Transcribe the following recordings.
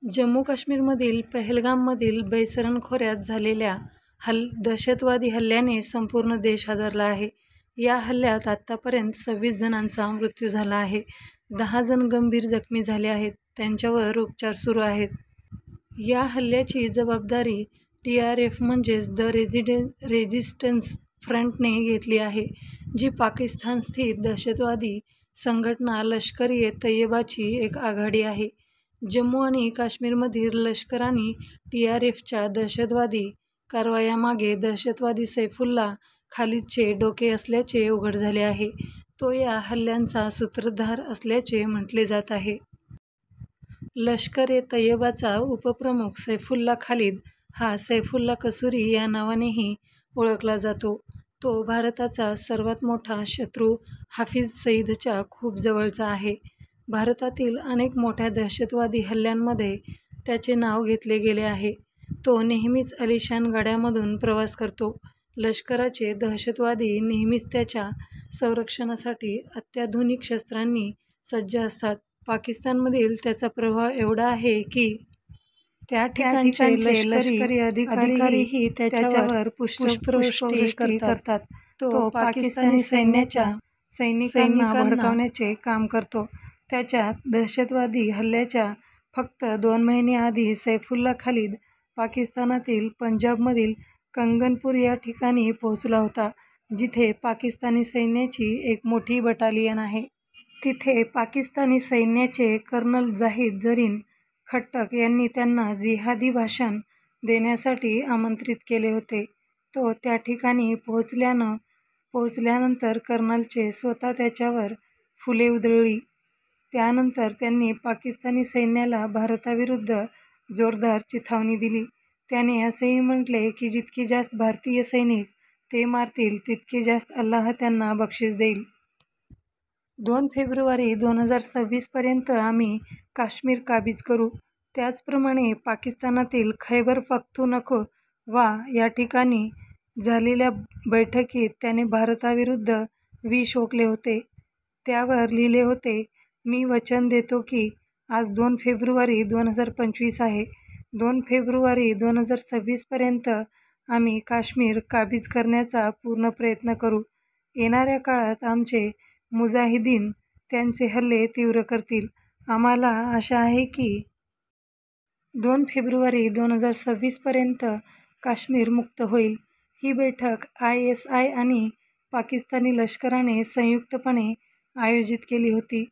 जम्मू काश्मीरमधील पहलगाममधील बैसरण खोऱ्यात झालेल्या दहशतवादी हल्ल्याने संपूर्ण देश हादरला आहे. या हल्ल्यात आत्तापर्यंत 26 जणांचा मृत्यू झाला आहे. 10 जण गंभीर जखमी झाले आहेत. त्यांच्यावर उपचार सुरू आहेत. या हल्ल्याची जबाबदारी TRF म्हणजेच द रेझिस्टन्स फ्रंटने घेतली आहे, जी पाकिस्तानस्थित दहशतवादी संघटना लष्कर-ए-तैयबाची एक आघाडी आहे. जम्मू आणि काश्मीरमधील लष्कर आणि TRFच्या दहशतवादी कारवायांमागे दहशतवादी सैफुल्ला खालिदचे डोके असल्याचे उघड झाले आहे. तो या हल्ल्यांचा सूत्रधार असल्याचे म्हटले जात आहे. लष्कर-ए-तैयबाचा उपप्रमुख सैफुल्ला खालिद हा सैफुल्ला कसूरी या नावानेही ओळखला जातो. तो भारताचा सर्वात मोठा शत्रू हाफिज सईदच्या खूप जवळचा आहे. भारतातील अनेक मोठ्या दहशतवादी हल्ल्यांमध्ये त्याचे नाव घेतले गेले आहे. तो नेहमीच आलिशान गाड्यांमधून प्रवास करतो. लष्कराचे दहशतवादी नेहमीच त्याच्या संरक्षणासाठी अत्याधुनिक शस्त्रांनी सज्ज असतात. पाकिस्तानमधील त्याचा प्रभाव एवढा आहे की त्या ठिकाणचे लष्करी अधिकारीही त्याच्यावर पुष्पवृष्टी करतात. तो पाकिस्तानी सैनिकांना भडकावण्याचे काम करतो. त्याच्या दहशतवादी हल्ल्याच्या फक्त 2 महिने आधी सैफुल्ला खालिद पाकिस्तानातील पंजाबमधील कंगनपूर या ठिकाणी पोहोचला होता, जिथे पाकिस्तानी सैन्याची एक मोठी बटालियन आहे. तिथे पाकिस्तानी सैन्याचे कर्नल जाहिद जरीन खट्टक यांनी त्यांना जिहादी भाषण देण्यासाठी आमंत्रित केले होते. तो त्या ठिकाणी पोहोचल्यानंतर कर्नलचे स्वतः त्याच्यावर फुले उधळली. त्यानंतर त्यांनी पाकिस्तानी सैन्याला भारताविरुद्ध जोरदार चिथावणी दिली. त्याने असेही म्हटले की जितके जास्त भारतीय सैनिक ते मारतील, तितके जास्त अल्लाह त्यांना बक्षीस देईल. 2 फेब्रुवारी 2026 पर्यंत आम्ही काश्मीर काबीज करू. त्याचप्रमाणे पाकिस्तानातील खैबर पख्तूनख्वा या ठिकाणी झालेल्या बैठकीत त्याने भारताविरुद्ध विष ओकले होते. त्यावर लिहिले होते, मी वचन देतो की आज 2 फेब्रुवारी 2025 आहे. 2 फेब्रुवारी 2026 पर्यंत आम्ही काश्मीर काबीज करण्याचा पूर्ण प्रयत्न करू. येणाऱ्या काळात आमचे मुजाहिदीन त्यांचे हल्ले तीव्र करतील. आम्हाला आशा आहे की 2 फेब्रुवारी 2026 पर्यंत काश्मीर मुक्त होईल. ही बैठक ISI आणि पाकिस्तानी लष्कराने संयुक्तपणे आयोजित केली होती.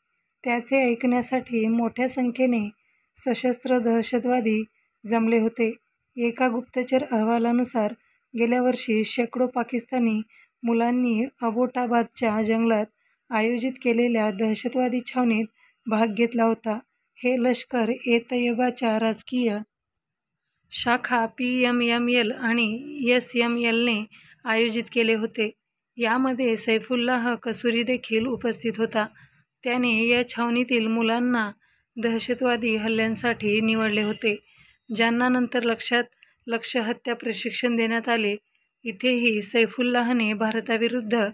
त्याचे ऐकण्यासाठी मोठ्या संख्येने सशस्त्र दहशतवादी जमले होते. एका गुप्तचर अहवालानुसार गेल्या वर्षी शेकडो पाकिस्तानी मुलांनी अबोटाबादच्या जंगलात आयोजित केलेल्या दहशतवादी छावणीत भाग घेतला होता. हे लष्कर-ए-तैयबाच्या राजकीय शाखा PMML आणि SMLने आयोजित केले होते. यामध्ये सैफुल्लाह कसूरी देखील उपस्थित होता. त्याने या छावणीतील मुलांना दहशतवादी हल्ल्यांसाठी निवडले होते, ज्यांना नंतर लक्ष्य हत्या प्रशिक्षण देण्यात आले. इथेही सैफुल्लाहने भारताविरुद्ध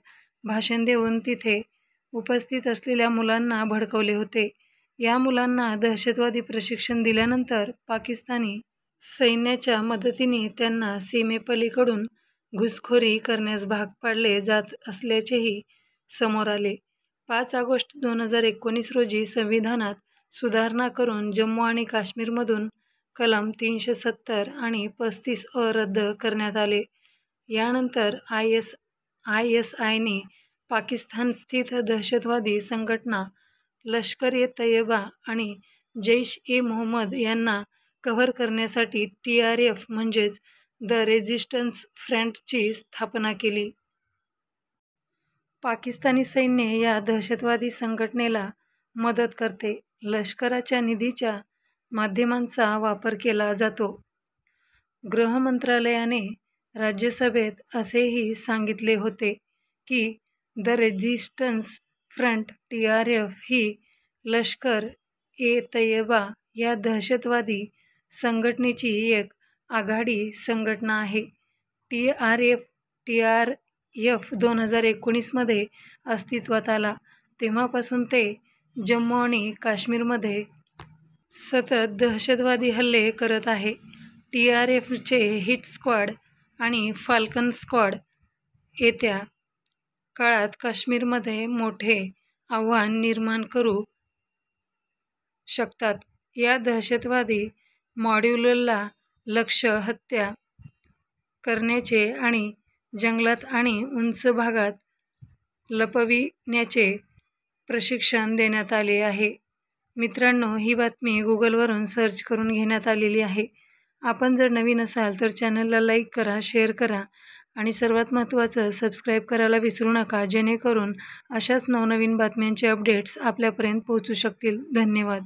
भाषण देऊन तिथे उपस्थित असलेल्या मुलांना भडकवले होते. या मुलांना दहशतवादी प्रशिक्षण दिल्यानंतर पाकिस्तानी सैन्याच्या मदतीने त्यांना सीमेपलीकडून घुसखोरी करण्यास भाग पाडले जात असल्याचेही समोर आले. 5 ऑगस्ट 2019 रोजी संविधानात सुधारणा करून जम्मू आणि काश्मीरमधून कलम 370 आणि 35A रद्द करण्यात आले. यानंतर ISIने पाकिस्तानस्थित दहशतवादी संघटना लष्कर-ए-तैयबा आणि जैश-ए-मोहम्मद यांना कव्हर करण्यासाठी TRF म्हणजेच द रेझिस्टन्स फ्रंटची स्थापना केली. पाकिस्तानी सैन्य या दहशतवादी संघटनेला मदत करते. लष्कराच्या निधीच्या माध्यमांचा वापर केला जातो. गृह मंत्रालयाने राज्यसभेत असेही सांगितले होते की द रेझिस्टन्स फ्रंट TRF ही लष्कर-ए-तैयबा या दहशतवादी संघटनेची एक आघाडी संघटना आहे. TRF 2019 मध्ये अस्तित्वात आला. तेव्हापासून ते जम्मू आणि काश्मीरमध्ये सतत दहशतवादी हल्ले करत आहे. TRFचे हिट स्क्वॉड आणि फाल्कन स्क्वॉड येत्या काळात काश्मीरमध्ये मोठे आव्हान निर्माण करू शकतात. या दहशतवादी मॉड्यूलला लक्ष्य हत्या करण्याचे आणि जंगलात आणि उंच भागात लपविण्याचे प्रशिक्षण देण्यात आले आहे. मित्रांनो, ही बातमी गुगलवरून सर्च करून घेण्यात आलेली आहे. आपण जर नवीन असाल तर चॅनलला लाईक करा, शेअर करा आणि सर्वात महत्त्वाचं सबस्क्राईब करायला विसरू नका, जेणेकरून अशाच नवनवीन बातम्यांचे अपडेट्स आपल्यापर्यंत पोहोचू शकतील. धन्यवाद.